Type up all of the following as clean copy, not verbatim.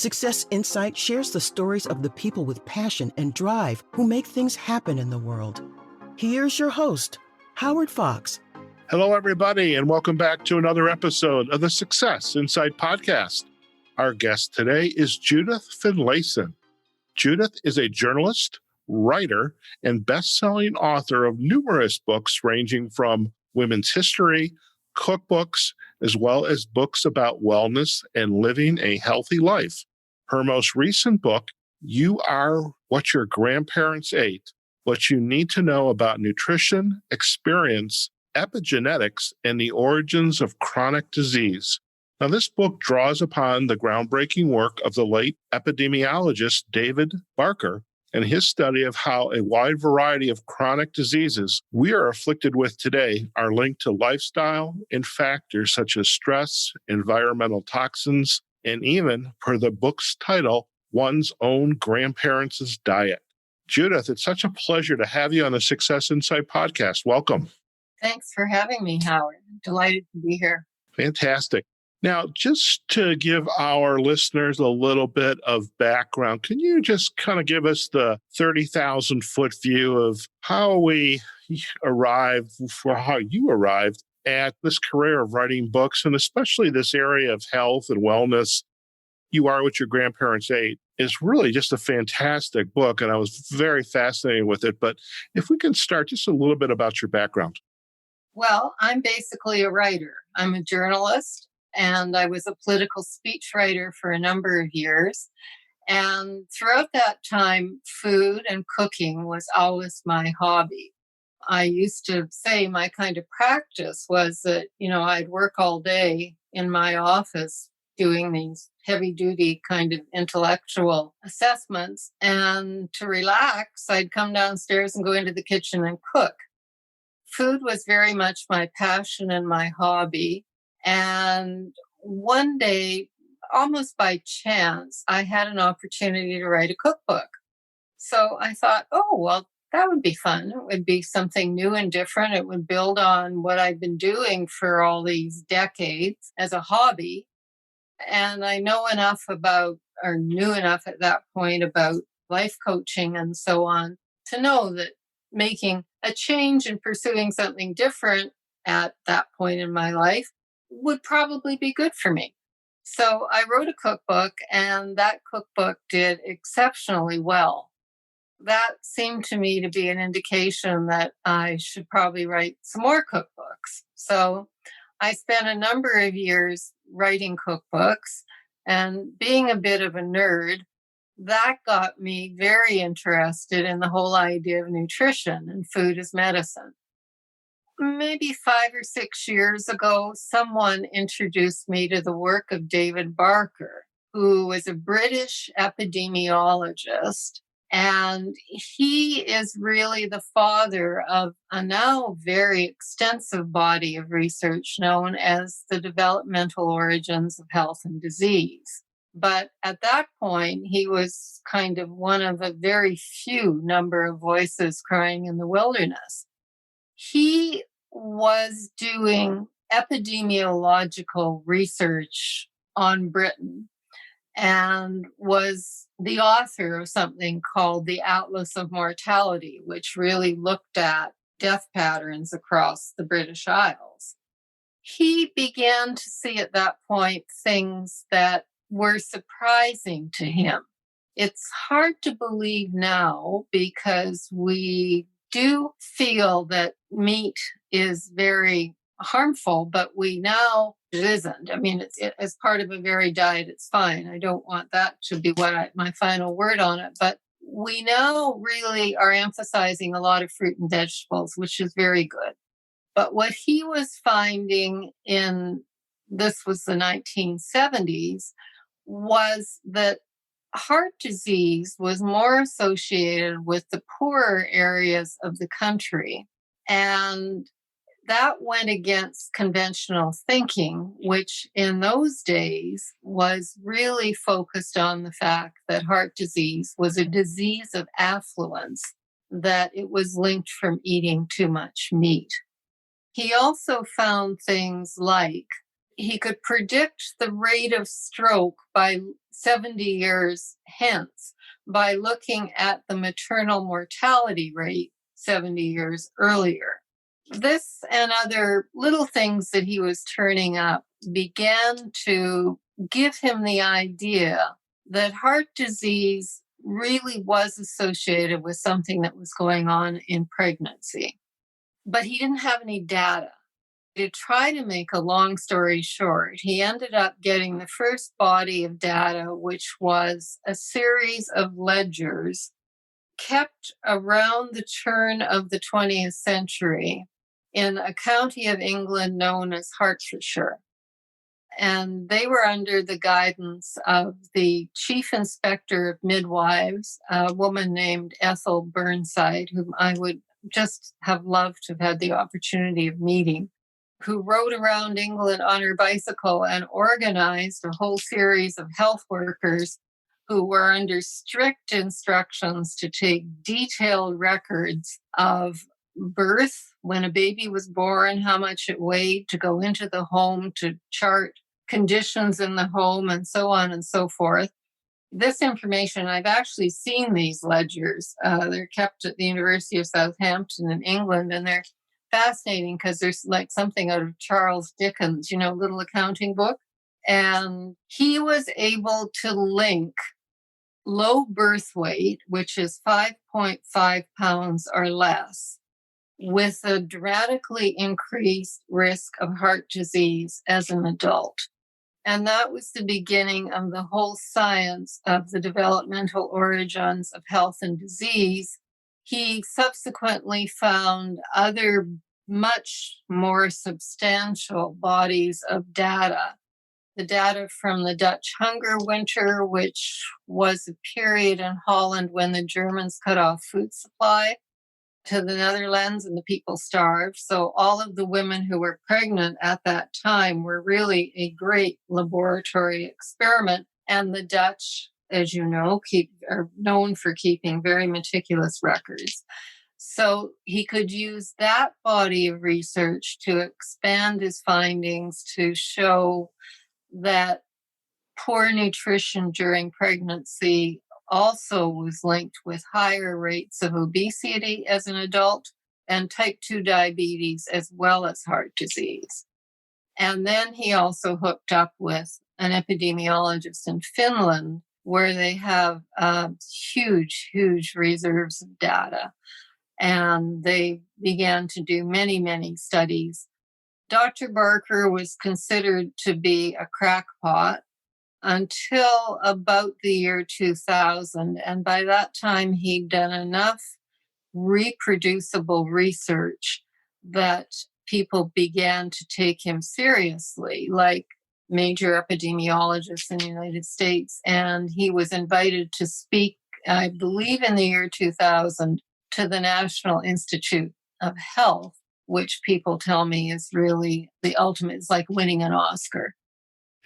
Success Insight shares the stories of the people with passion and drive who make things happen in the world. Here's your host, Howard Fox. Hello, everybody, and welcome back to another episode of the Success Insight podcast. Our guest today is Judith Finlayson. Judith is a journalist, writer, and best-selling author of numerous books ranging from women's history, cookbooks, as well as books about wellness and living a healthy life. Her most recent book, You Are What Your Grandparents Ate, What You Need to Know About Nutrition, Experience, Epigenetics, and the Origins of Chronic Disease. Now, this book draws upon the groundbreaking work of the late epidemiologist David Barker and his study of how a wide variety of chronic diseases we are afflicted with today are linked to lifestyle and factors such as stress, environmental toxins, and even, per the book's title, one's own grandparents' diet. Judith, it's such a pleasure to have you on the Success Insight podcast. Welcome. Thanks for having me, Howard. Delighted to be here. Fantastic. Now, just to give our listeners a little bit of background, can you just kind of give us the 30,000-foot view of how you arrived at this career of writing books, and especially this area of health and wellness? You Are What Your Grandparents Ate is really just a fantastic book, and I was very fascinated with it. But if we can start just a little bit about your background. Well, I'm basically a writer. I'm a journalist, and I was a political speechwriter for a number of years. And throughout that time, food and cooking was always my hobby. I used to say my kind of practice was that, I'd work all day in my office doing these heavy-duty kind of intellectual assessments. And to relax, I'd come downstairs and go into the kitchen and cook. Food was very much my passion and my hobby. And one day, almost by chance, I had an opportunity to write a cookbook. So I thought, that would be fun. It would be something new and different. It would build on what I've been doing for all these decades as a hobby. And I knew enough at that point about life coaching and so on to know that making a change and pursuing something different at that point in my life would probably be good for me. So I wrote a cookbook, and that cookbook did exceptionally well. That seemed to me to be an indication that I should probably write some more cookbooks. So I spent a number of years writing cookbooks, and being a bit of a nerd, that got me very interested in the whole idea of nutrition and food as medicine. Maybe 5 or 6 years ago, someone introduced me to the work of David Barker, who was a British epidemiologist. And he is really the father of a now very extensive body of research known as the developmental origins of health and disease. But at that point, he was kind of one of a very few number of voices crying in the wilderness. He was doing epidemiological research on Britain and was the author of something called the Atlas of Mortality, which really looked at death patterns across the British Isles. He began to see at that point things that were surprising to him. It's hard to believe now because we do feel that meat is very harmful, but we now it isn't. I mean, it's as part of a varied diet, it's fine. I don't want that to be my final word on it. But we now really are emphasizing a lot of fruit and vegetables, which is very good. But what he was finding this was the 1970s, was that heart disease was more associated with the poorer areas of the country. And that went against conventional thinking, which in those days was really focused on the fact that heart disease was a disease of affluence, that it was linked from eating too much meat. He also found things like he could predict the rate of stroke by 70 years hence by looking at the maternal mortality rate 70 years earlier. This and other little things that he was turning up began to give him the idea that heart disease really was associated with something that was going on in pregnancy. But he didn't have any data. To try to make a long story short, he ended up getting the first body of data, which was a series of ledgers kept around the turn of the 20th century in a county of England known as Hertfordshire. And they were under the guidance of the chief inspector of midwives, a woman named Ethel Burnside, whom I would just have loved to have had the opportunity of meeting, who rode around England on her bicycle and organized a whole series of health workers who were under strict instructions to take detailed records of birth, when a baby was born, how much it weighed, to go into the home to chart conditions in the home, and so on and so forth. This information, I've actually seen these ledgers. They're kept at the University of Southampton in England, and they're fascinating because there's like something out of Charles Dickens, little accounting book. And he was able to link low birth weight, which is 5.5 pounds or less, with a dramatically increased risk of heart disease as an adult. And that was the beginning of the whole science of the developmental origins of health and disease. He subsequently found other much more substantial bodies of data. The data from the Dutch hunger winter, which was a period in Holland when the Germans cut off food supply to the Netherlands and the people starved. So all of the women who were pregnant at that time were really a great laboratory experiment. And the Dutch, as you know, are known for keeping very meticulous records. So he could use that body of research to expand his findings to show that poor nutrition during pregnancy also was linked with higher rates of obesity as an adult and type 2 diabetes, as well as heart disease. And then he also hooked up with an epidemiologist in Finland, where they have huge, huge reserves of data. And they began to do many, many studies. Dr. Barker was considered to be a crackpot until about the year 2000. And by that time, he'd done enough reproducible research that people began to take him seriously, like major epidemiologists in the United States. And he was invited to speak, I believe in the year 2000, to the National Institute of Health, which people tell me is really the ultimate. It's like winning an Oscar.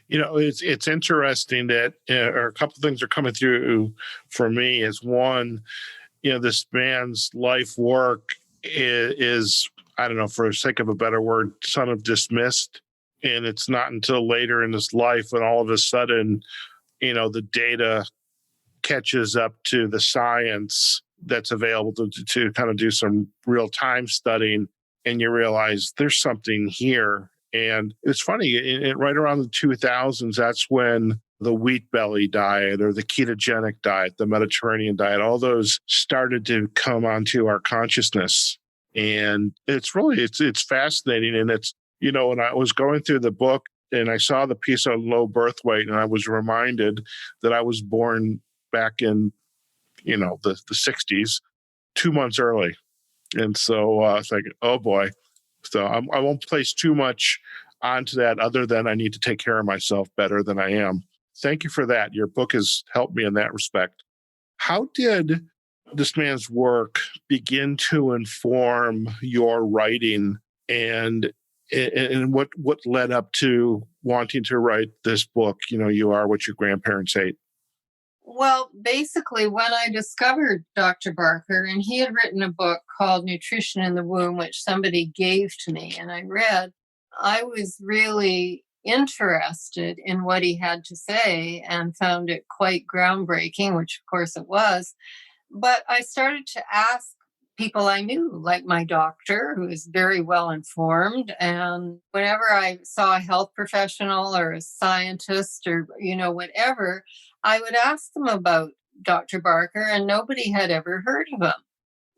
It's interesting that or a couple of things are coming through for me. Is one, this man's life work is, I don't know, for the sake of a better word, son of dismissed. And it's not until later in his life when all of a sudden, the data catches up to the science that's available to kind of do some real-time studying, and you realize there's something here. And it's funny, right around the 2000s, that's when the wheat belly diet or the ketogenic diet, the Mediterranean diet, all those started to come onto our consciousness. And it's really, it's fascinating. And it's, when I was going through the book and I saw the piece on low birth weight, and I was reminded that I was born back in, the 60s, 2 months early. And so it's like, oh boy. So I won't place too much onto that other than I need to take care of myself better than I am. Thank you for that. Your book has helped me in that respect. How did this man's work begin to inform your writing, and what led up to wanting to write this book, You Are What Your Grandparents Ate? Well, basically, when I discovered Dr. Barker, and he had written a book called Nutrition in the Womb, which somebody gave to me and I read, I was really interested in what he had to say and found it quite groundbreaking, which of course it was. But I started to ask people I knew, like my doctor, who is very well informed. And whenever I saw a health professional or a scientist or, whatever, I would ask them about Dr. Barker, and nobody had ever heard of him.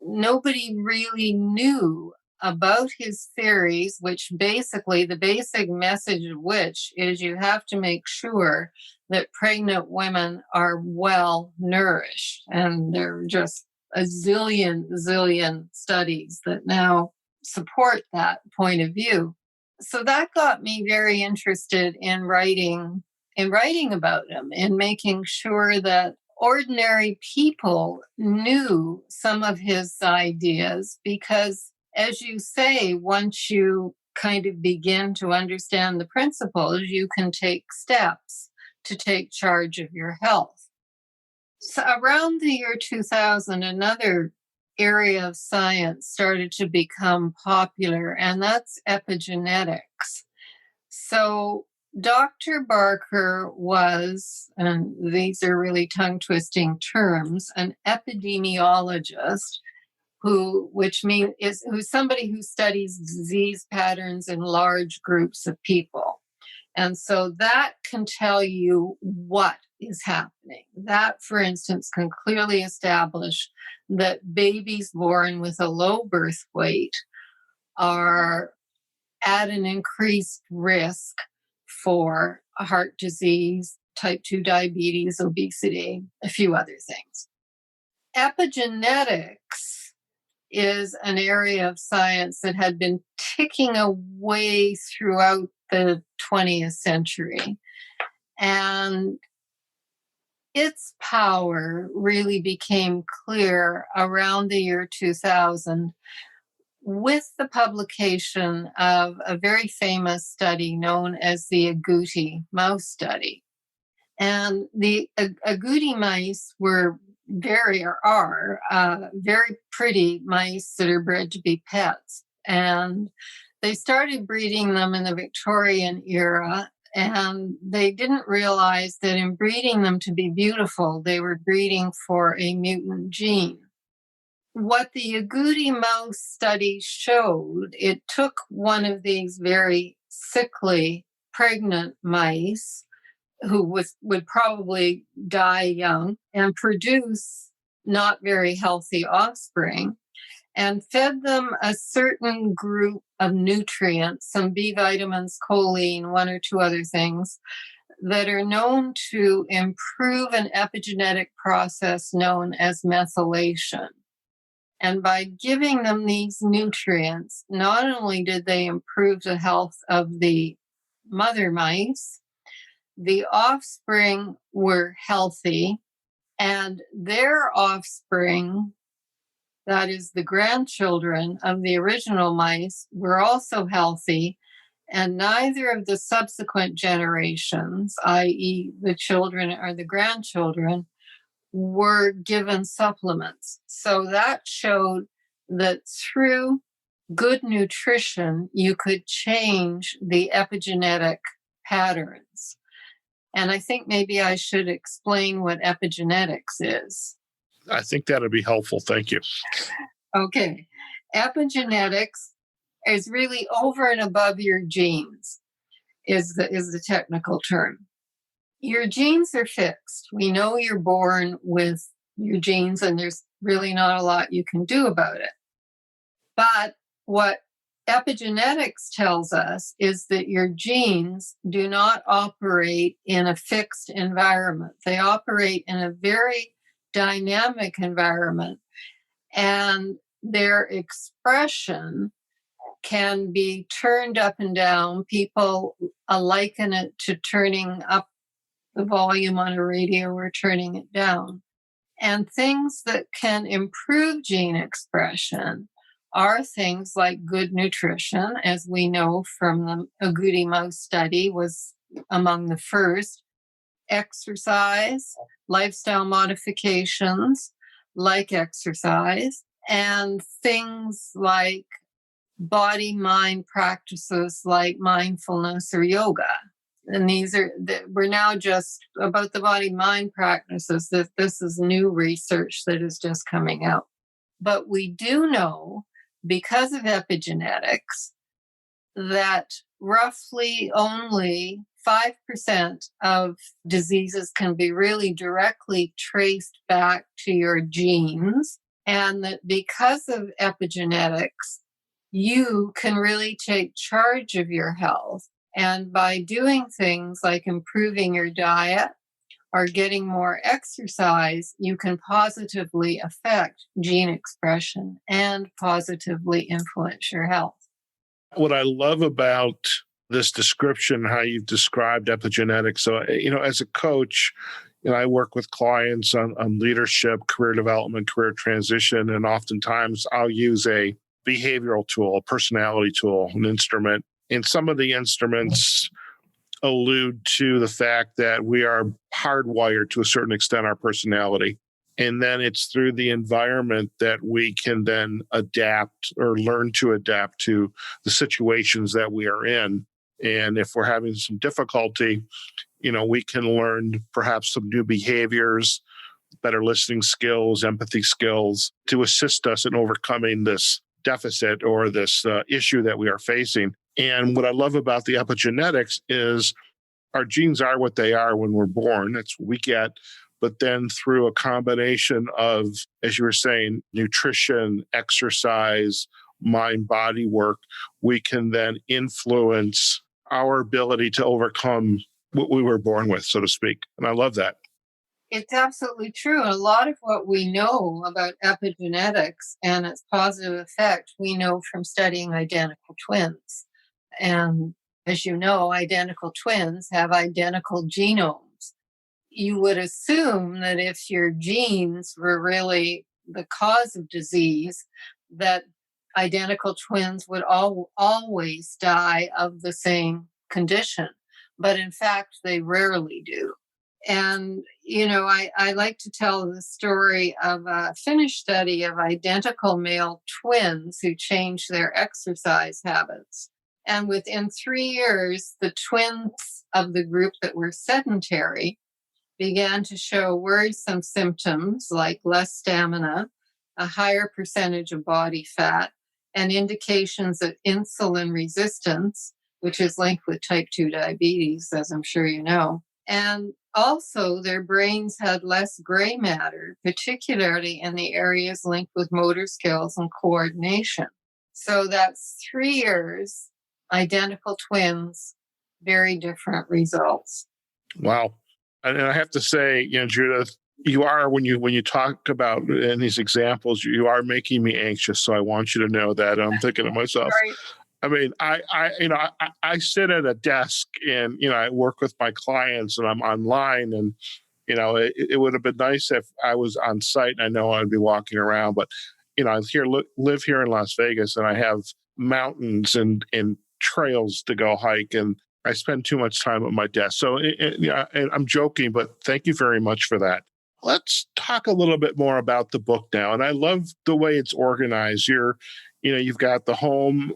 Nobody really knew about his theories, which basically the basic message of which is you have to make sure that pregnant women are well nourished. And there are just a zillion studies that now support that point of view. So that got me very interested in writing about him and making sure that ordinary people knew some of his ideas, because, as you say, once you kind of begin to understand the principles, you can take steps to take charge of your health. So around the year 2000, another area of science started to become popular, and that's epigenetics. So Dr. Barker was, and these are really tongue-twisting terms, an epidemiologist, who's somebody who studies disease patterns in large groups of people. And so that can tell you what is happening. That, for instance, can clearly establish that babies born with a low birth weight are at an increased risk for heart disease, type 2 diabetes, obesity, a few other things. Epigenetics is an area of science that had been ticking away throughout the 20th century. And its power really became clear around the year 2000 with the publication of a very famous study known as the agouti mouse study. And the agouti mice are very pretty mice that are bred to be pets. And they started breeding them in the Victorian era, and they didn't realize that in breeding them to be beautiful, they were breeding for a mutant gene. What the agouti mouse study showed, it took one of these very sickly pregnant mice who would probably die young and produce not very healthy offspring, and fed them a certain group of nutrients, some B vitamins, choline, one or two other things, that are known to improve an epigenetic process known as methylation. And by giving them these nutrients, not only did they improve the health of the mother mice, the offspring were healthy, and their offspring, that is the grandchildren of the original mice, were also healthy, and neither of the subsequent generations, i.e. the children or the grandchildren, were given supplements. So that showed that through good nutrition, you could change the epigenetic patterns. And I think maybe I should explain what epigenetics is. I think that'd be helpful. Thank you. Okay. Epigenetics is really over and above your genes, is the technical term. Your genes are fixed. We know you're born with your genes, and there's really not a lot you can do about it. But what epigenetics tells us is that your genes do not operate in a fixed environment. They operate in a very dynamic environment, and their expression can be turned up and down. People liken it to turning up the volume on a radio or turning it down. And things that can improve gene expression are things like good nutrition, as we know from the agouti mouse study was among the first, exercise, lifestyle modifications like exercise, and things like body-mind practices like mindfulness or yoga. And we're now just about the body-mind practices, that this is new research that is just coming out. But we do know, because of epigenetics, that roughly only 5% of diseases can be really directly traced back to your genes. And that because of epigenetics, you can really take charge of your health. And by doing things like improving your diet or getting more exercise, you can positively affect gene expression and positively influence your health. What I love about this description, how you've described epigenetics. So, as a coach, I work with clients on leadership, career development, career transition, and oftentimes I'll use a behavioral tool, a personality tool, an instrument. And some of the instruments allude to the fact that we are hardwired to a certain extent, our personality. And then it's through the environment that we can then adapt or learn to adapt to the situations that we are in. And if we're having some difficulty, we can learn perhaps some new behaviors, better listening skills, empathy skills to assist us in overcoming this deficit or this issue that we are facing. And what I love about the epigenetics is our genes are what they are when we're born. That's what we get. But then through a combination of, as you were saying, nutrition, exercise, mind-body work, we can then influence our ability to overcome what we were born with, so to speak. And I love that. It's absolutely true. A lot of what we know about epigenetics and its positive effect, we know from studying identical twins. And as you know, identical twins have identical genomes. You would assume that if your genes were really the cause of disease, that identical twins would always die of the same condition. But in fact, they rarely do. And, I like to tell the story of a Finnish study of identical male twins who changed their exercise habits. And within 3 years, the twins of the group that were sedentary began to show worrisome symptoms like less stamina, a higher percentage of body fat, and indications of insulin resistance, which is linked with type 2 diabetes, as I'm sure you know. And also, their brains had less gray matter, particularly in the areas linked with motor skills and coordination. So that's 3 years, identical twins, very different results. Wow. And I have to say, Judith, you are, when you talk about in these examples, you are making me anxious. So I want you to know that. I'm thinking to myself, Sorry. I mean, I sit at a desk and, I work with my clients and I'm online and, it would have been nice if I was on site and I know I'd be walking around, but, I live here in Las Vegas and I have mountains and trails to go hike and I spend too much time at my desk. So I'm joking, but thank you very much for that. Let's talk a little bit more about the book now. And I love the way it's organized. You've got the home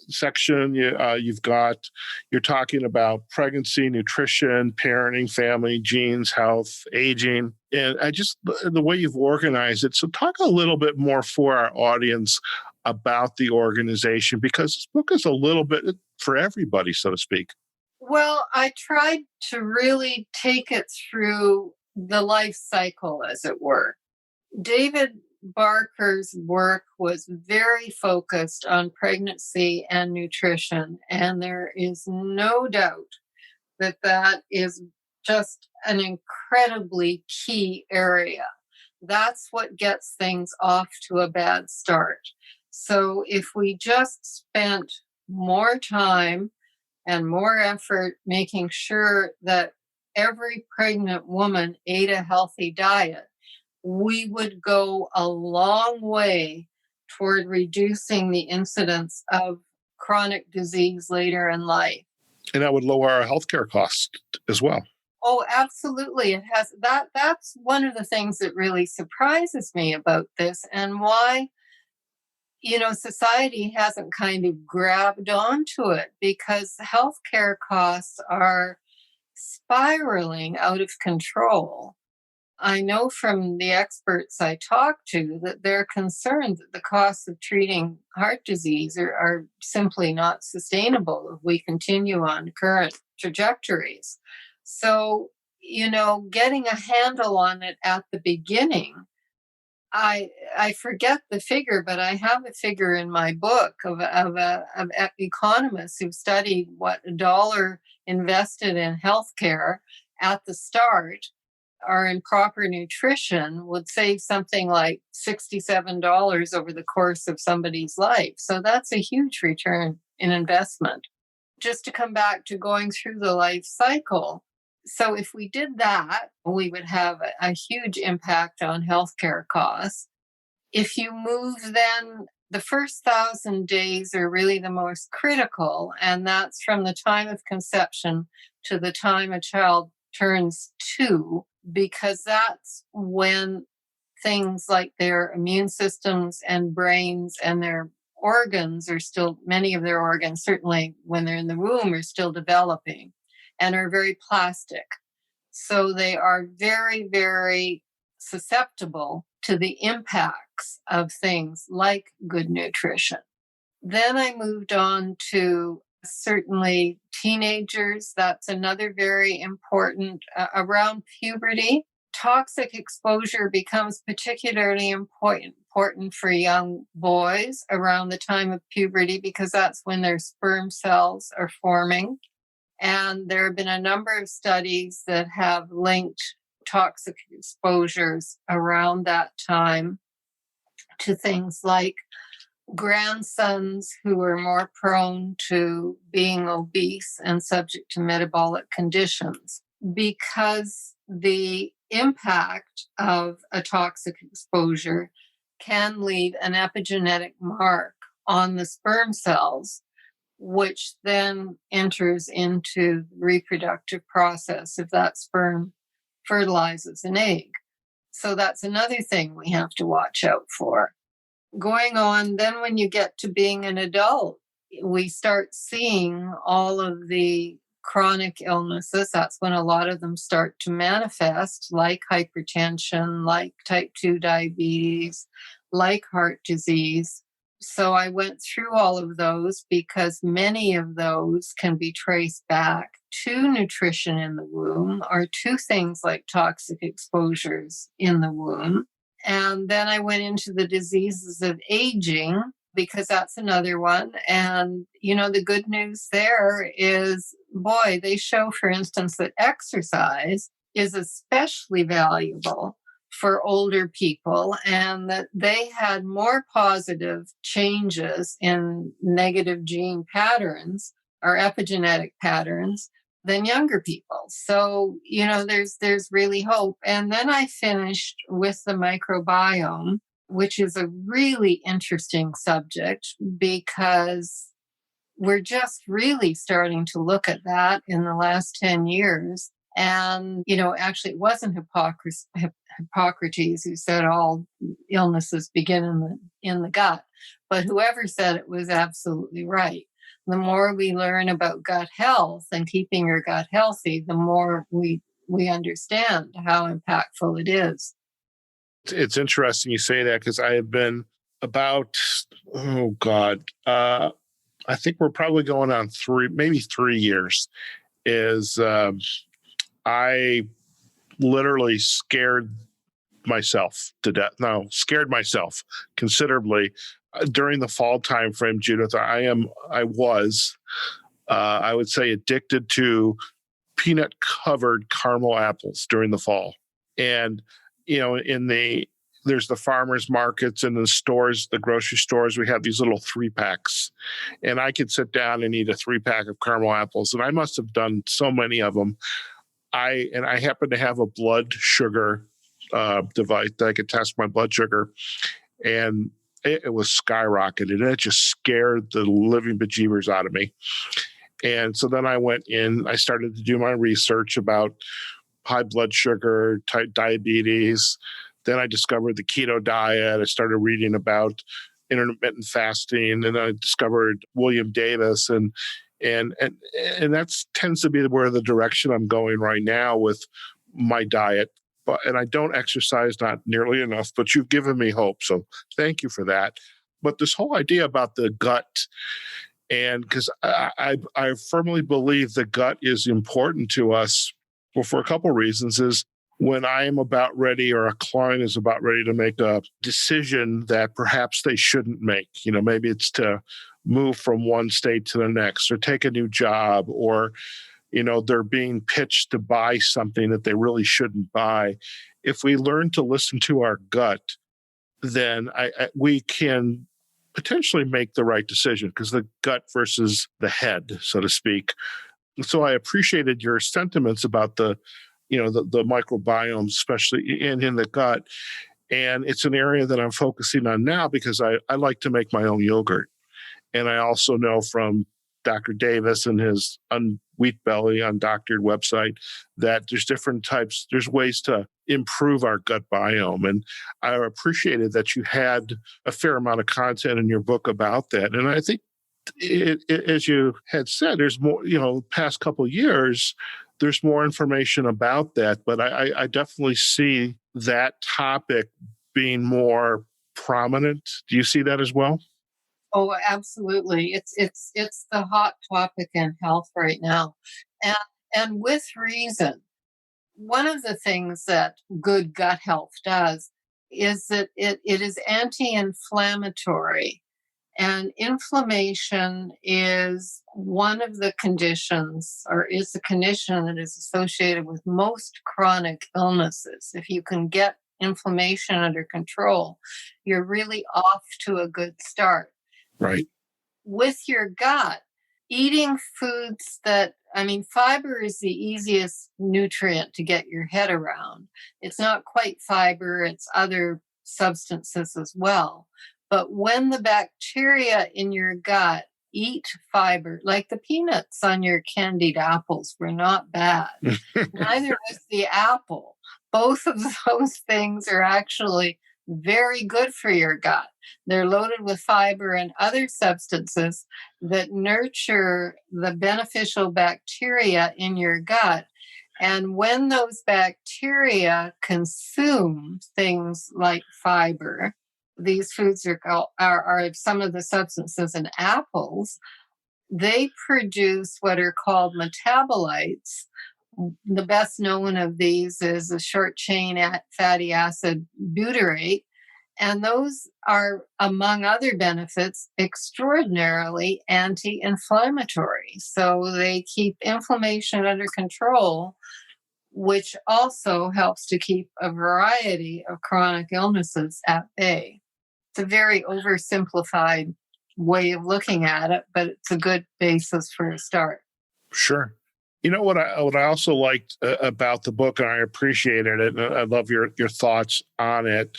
section. You're talking about pregnancy, nutrition, parenting, family, genes, health, aging. And the way you've organized it. So talk a little bit more for our audience about the organization, because this book is a little bit for everybody, so to speak. Well, I tried to really take it through the life cycle, as it were. David Barker's work was very focused on pregnancy and nutrition, and there is no doubt that that is just an incredibly key area. That's what gets things off to a bad start. So if we just spent more time and more effort making sure that every pregnant woman ate a healthy diet, we would go a long way toward reducing the incidence of chronic disease later in life. And that would lower our healthcare costs as well. Oh, absolutely. It has that. That's one of the things that really surprises me about this, and why society hasn't kind of grabbed onto it because healthcare costs are spiraling out of control. I know from the experts I talk to that they're concerned that the costs of treating heart disease are simply not sustainable if we continue on current trajectories. So, getting a handle on it at the beginning, I forget the figure, but I have a figure in my book of economists who've studied what a dollar invested in healthcare at the start or in proper nutrition would save something like $67 over the course of somebody's life. So that's a huge return in investment. Just to come back to going through the life cycle. So if we did that, we would have a huge impact on healthcare costs. If you move then, the first 1,000 days are really the most critical, and that's from the time of conception to the time a child turns 2, because that's when things like their immune systems and brains and their organs are still, many of their organs, certainly when they're in the womb, are still developing and are very plastic. So they are very, very susceptible to the impacts of things like good nutrition. Then I moved on to certainly teenagers. That's another very important around puberty. Toxic exposure becomes particularly important for young boys around the time of puberty because that's when their sperm cells are forming. And there have been a number of studies that have linked toxic exposures around that time to things like grandsons who are more prone to being obese and subject to metabolic conditions, because the impact of a toxic exposure can leave an epigenetic mark on the sperm cells, which then enters into the reproductive process if that sperm fertilizes an egg. So that's another thing we have to watch out for. Going on, then when you get to being an adult, we start seeing all of the chronic illnesses. That's when a lot of them start to manifest, like hypertension, like type 2 diabetes, like heart disease. So I went through all of those because many of those can be traced back to nutrition in the womb or to things like toxic exposures in the womb. And then I went into the diseases of aging because that's another one. And, the good news there is, boy, they show, for instance, that exercise is especially valuable for older people and that they had more positive changes in negative gene patterns or epigenetic patterns than younger people. So, there's really hope. And then I finished with the microbiome, which is a really interesting subject because we're just really starting to look at that in the last 10 years. And, actually, it wasn't Hippocrates who said all illnesses begin in the gut, but whoever said it was absolutely right. The more we learn about gut health and keeping your gut healthy, the more we understand how impactful it is. It's interesting you say that because I have been about, I think we're probably going on 3 years, is I literally scared myself to death. No, scared myself considerably during the fall time frame, Judith. I would say addicted to peanut covered caramel apples during the fall. And, there's the farmers markets and the stores, the grocery stores, we have these little 3-packs. And I could sit down and eat a 3-pack of caramel apples. And I must have done so many of them. I happen to have a blood sugar device that I could test my blood sugar. And it was skyrocketed. And it just scared the living bejeebers out of me. And so then I went in, I started to do my research about high blood sugar, type diabetes. Then I discovered the keto diet. I started reading about intermittent fasting, and I discovered William Davis, and that tends to be where the direction I'm going right now with my diet. And I don't exercise not nearly enough, but you've given me hope, so thank you for that. But this whole idea about the gut, and because I firmly believe the gut is important to us, well, for a couple of reasons, is when I am about ready or a client is about ready to make a decision that perhaps they shouldn't make. Maybe it's to move from one state to the next or take a new job, or, they're being pitched to buy something that they really shouldn't buy. If we learn to listen to our gut, then we can potentially make the right decision, because the gut versus the head, so to speak. So I appreciated your sentiments about the microbiome, especially in the gut. And it's an area that I'm focusing on now because I like to make my own yogurt. And I also know from Dr. Davis and his Wheat Belly Undoctored website that there's different types, there's ways to improve our gut biome. And I appreciated that you had a fair amount of content in your book about that. And I think as you had said, there's more, past couple of years, there's more information about that. But I definitely see that topic being more prominent. Do you see that as well? Oh, absolutely. It's the hot topic in health right now. And with reason. One of the things that good gut health does is that it is anti-inflammatory. And inflammation is one of the conditions, or is the condition that is associated with most chronic illnesses. If you can get inflammation under control, you're really off to a good start. Right. With your gut, eating foods fiber is the easiest nutrient to get your head around. It's not quite fiber, it's other substances as well. But when the bacteria in your gut eat fiber, like the peanuts on your candied apples were not bad, neither was the apple. Both of those things are actually very good for your gut. They're loaded with fiber and other substances that nurture the beneficial bacteria in your gut. And when those bacteria consume things like fiber, these foods are some of the substances in apples, they produce what are called metabolites. The best known of these is a short chain fatty acid butyrate. And those are, among other benefits, extraordinarily anti-inflammatory. So they keep inflammation under control, which also helps to keep a variety of chronic illnesses at bay. It's a very oversimplified way of looking at it, but it's a good basis for a start. Sure. You know what I also liked about the book, and I appreciated it, and I love your thoughts on it.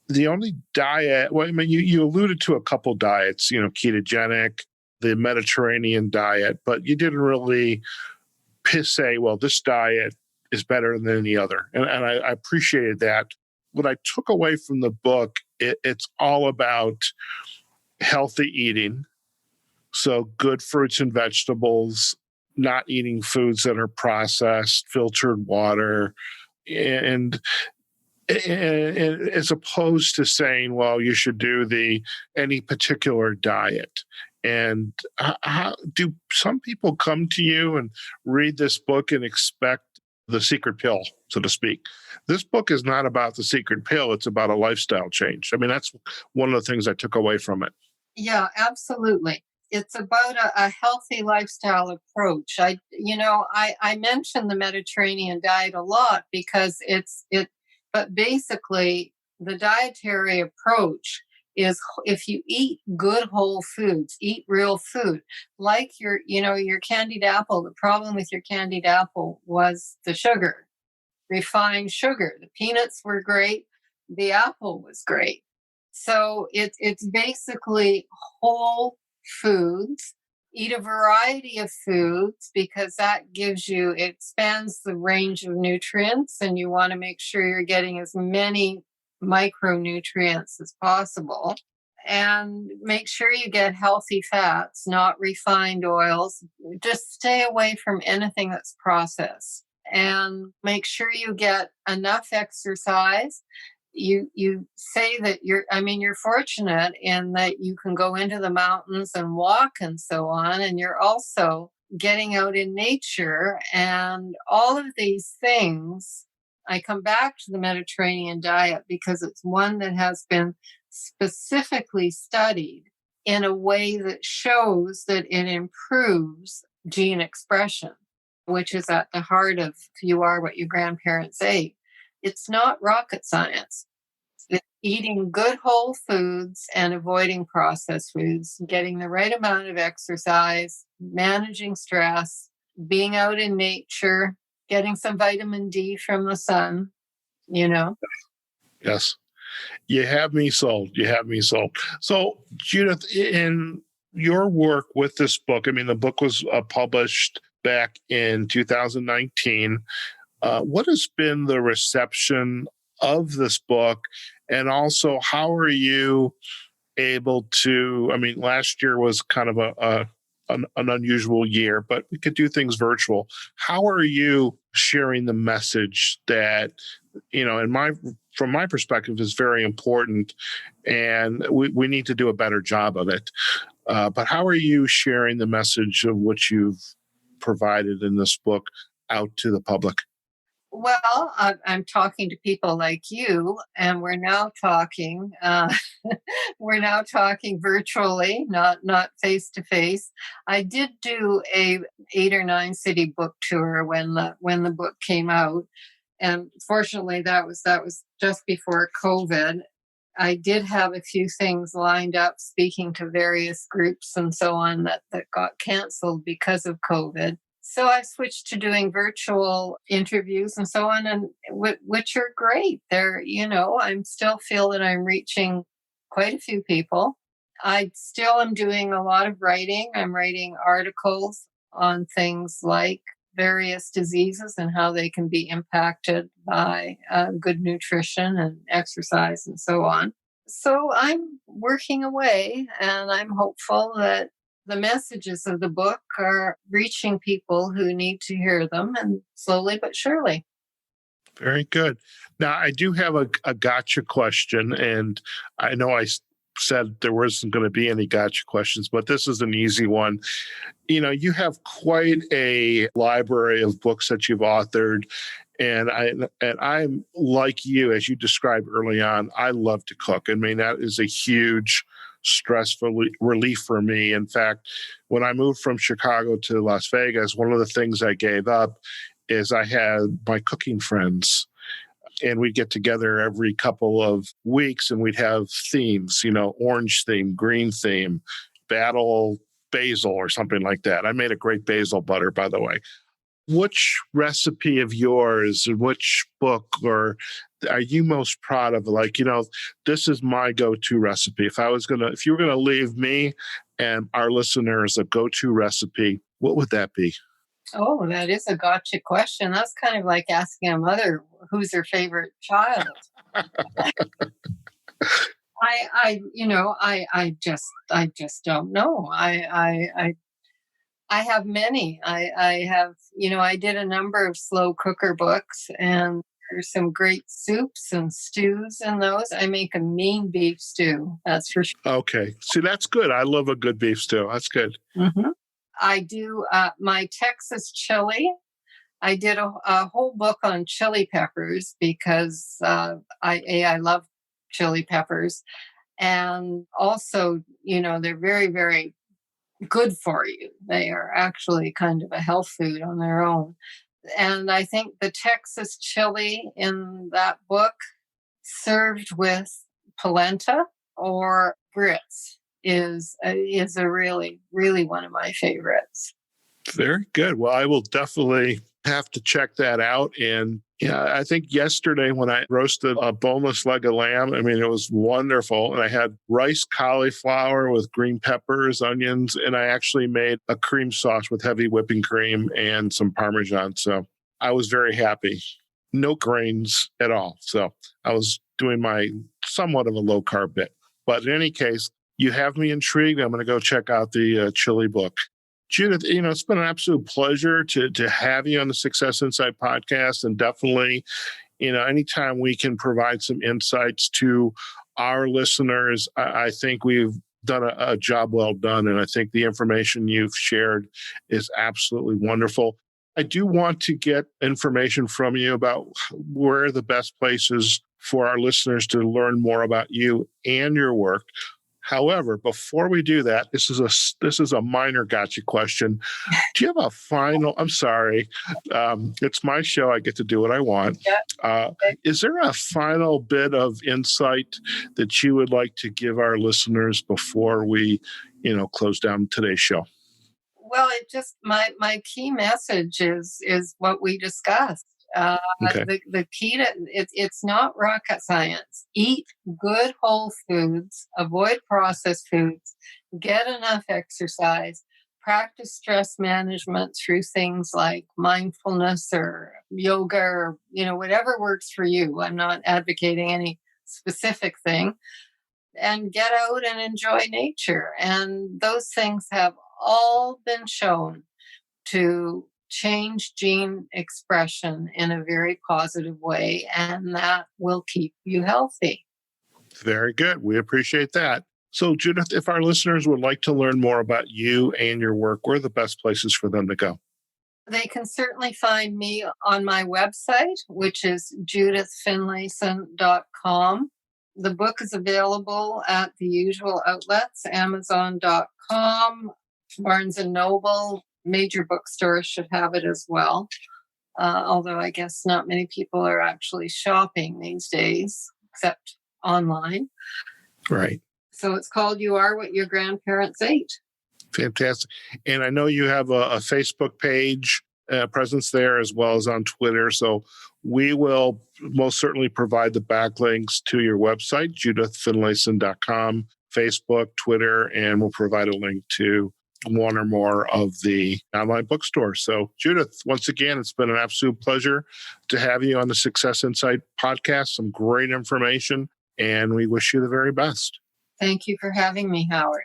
The only diet, you alluded to a couple diets, ketogenic, the Mediterranean diet, but you didn't really say, well, this diet is better than any other. And I appreciated that. What I took away from the book, it's all about healthy eating. So good fruits and vegetables, not eating foods that are processed, filtered water, and as opposed to saying, well, you should do any particular diet. And how do some people come to you and read this book and expect the secret pill, so to speak? This book is not about the secret pill. It's about a lifestyle change. That's one of the things I took away from it. Yeah, absolutely. It's about a healthy lifestyle approach. I mentioned the Mediterranean diet a lot because but basically the dietary approach is, if you eat good whole foods, eat real food, like your candied apple. The problem with your candied apple was the sugar, refined sugar. The peanuts were great. The apple was great. So it's basically whole foods. Eat a variety of foods because that expands the range of nutrients, and you want to make sure you're getting as many micronutrients as possible. And make sure you get healthy fats, not refined oils. Just stay away from anything that's processed. And make sure you get enough exercise. You say that you're fortunate in that you can go into the mountains and walk and so on, and you're also getting out in nature, and all of these things. I come back to the Mediterranean diet because it's one that has been specifically studied in a way that shows that it improves gene expression, which is at the heart of you are what your grandparents ate. It's not rocket science. It's eating good whole foods and avoiding processed foods, getting the right amount of exercise, managing stress, being out in nature, getting some vitamin D from the sun, you know. Yes. You have me sold. You have me sold. So, Judith, in your work with this book, I mean, the book was published back in 2019. What has been the reception of this book? And also, how are you able to? I mean, last year was kind of an unusual year, but we could do things virtual. How are you sharing the message that, from my perspective, is very important, and we need to do a better job of it. But how are you sharing the message of what you've provided in this book out to the public? Well, I'm talking to people like you, and we're now talking. We're now talking virtually, not face to face. I did do a 8 or 9 city book tour when the book came out, and fortunately, that was just before COVID. I did have a few things lined up, speaking to various groups and so on that got canceled because of COVID. So I switched to doing virtual interviews and so on, and which are great. I still feel that I'm reaching quite a few people. I still am doing a lot of writing. I'm writing articles on things like various diseases and how they can be impacted by good nutrition and exercise and so on. So I'm working away, and I'm hopeful that the messages of the book are reaching people who need to hear them, and slowly but surely. Very good. Now, I do have a gotcha question, and I know said there wasn't going to be any gotcha questions, but this is an easy one. You have quite a library of books that you've authored, and I'm like you, as you described early on. I love to cook. I mean, that is a huge stressful relief for me. In fact, when I moved from Chicago to Las Vegas, one of the things I gave up is I had my cooking friends, and we'd get together every couple of weeks and we'd have themes, orange theme, green theme, battle basil or something like that. I made a great basil butter, by the way. Which recipe of yours and which book or are you most proud of? Like, this is my go-to recipe. If you were going to leave me and our listeners a go-to recipe, what would that be? Oh, that is a gotcha question. That's kind of like asking a mother who's her favorite child. I just don't know. I have many. I have, I did a number of slow cooker books, and there's some great soups and stews in those. I make a mean beef stew. That's for sure. Okay. See, that's good. I love a good beef stew. That's good. Mm-hmm. I do my Texas chili. I did a whole book on chili peppers because I love chili peppers. And also, they're very, very good for you. They are actually kind of a health food on their own. And I think the Texas chili in that book, served with polenta or grits, is a really, really one of my favorites. Very good. Well, I will definitely have to check that out. And I think yesterday when I roasted a boneless leg of lamb, I mean, it was wonderful. And I had rice cauliflower with green peppers, onions, and I actually made a cream sauce with heavy whipping cream and some Parmesan. So I was very happy. No grains at all. So I was doing my somewhat of a low carb bit. But in any case, you have me intrigued. I'm going to go check out the chili book. Judith, it's been an absolute pleasure to have you on the Success Insight podcast. And definitely, anytime we can provide some insights to our listeners, I think we've done a job well done. And I think the information you've shared is absolutely wonderful. I do want to get information from you about where are the best places for our listeners to learn more about you and your work. However, before we do that, this is a minor gotcha question. Do you have a final? I'm sorry, it's my show. I get to do what I want. Yeah. Is there a final bit of insight that you would like to give our listeners before we, close down today's show? Well, it just my key message is what we discussed. Okay. The key to it's not rocket science. Eat good whole foods, avoid processed foods, get enough exercise, practice stress management through things like mindfulness or yoga or whatever works for you. I'm not advocating any specific thing. And get out and enjoy nature. And those things have all been shown to change gene expression in a very positive way, and that will keep you healthy. Very good. We appreciate that. So, Judith, if our listeners would like to learn more about you and your work, where are the best places for them to go? They can certainly find me on my website, which is judithfinlayson.com. The book is available at the usual outlets, Amazon.com, Barnes & Noble. Major bookstores should have it as well, although I guess not many people are actually shopping these days, except online. Right. So it's called You Are What Your Grandparents Ate. Fantastic. And I know you have a Facebook page presence there as well as on Twitter. So we will most certainly provide the backlinks to your website, judithfinlayson.com, Facebook, Twitter, and we'll provide a link to one or more of the online bookstores. So, Judith, once again, it's been an absolute pleasure to have you on the Success Insight podcast. Some great information, and we wish you the very best. Thank you for having me, Howard.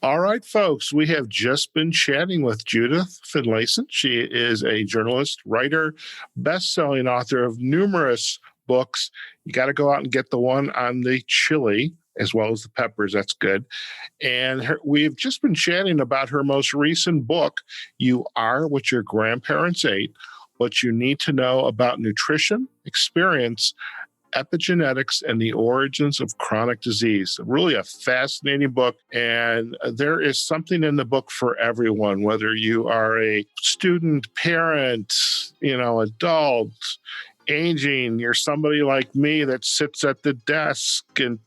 All right, folks, we have just been chatting with Judith Finlayson. She is a journalist, writer, best-selling author of numerous books. You got to go out and get the one on the chili as well as the peppers. That's good. And we've just been chatting about her most recent book, You Are What Your Grandparents Ate, What You Need to Know About Nutrition, Experience, Epigenetics, and the Origins of Chronic Disease. Really a fascinating book. And there is something in the book for everyone, whether you are a student, parent, adult, aging, you're somebody like me that sits at the desk and,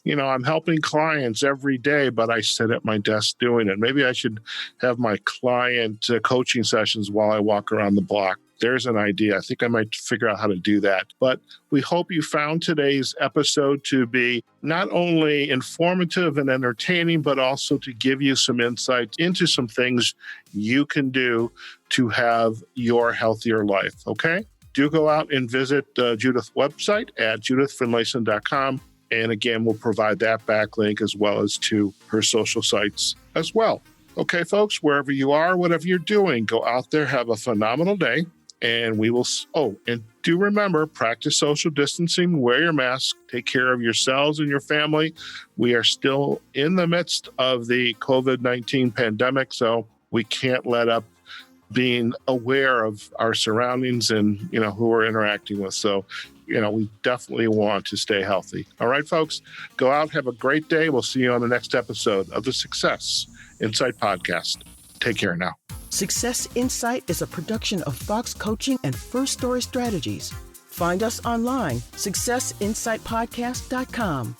I'm helping clients every day, but I sit at my desk doing it. Maybe I should have my client coaching sessions while I walk around the block. There's an idea. I think I might figure out how to do that. But we hope you found today's episode to be not only informative and entertaining, but also to give you some insights into some things you can do to have your healthier life. Okay? Do go out and visit Judith's website at judithfinlayson.com. And again, we'll provide that backlink as well as to her social sites as well. Okay, folks, wherever you are, whatever you're doing, go out there, have a phenomenal day. And we will, and do remember, practice social distancing, wear your mask, take care of yourselves and your family. We are still in the midst of the COVID-19 pandemic, so we can't let up being aware of our surroundings and, who we're interacting with. So, we definitely want to stay healthy. All right, folks, go out, have a great day. We'll see you on the next episode of the Success Insight podcast. Take care now. Success Insight is a production of Fox Coaching and First Story Strategies. Find us online, successinsightpodcast.com.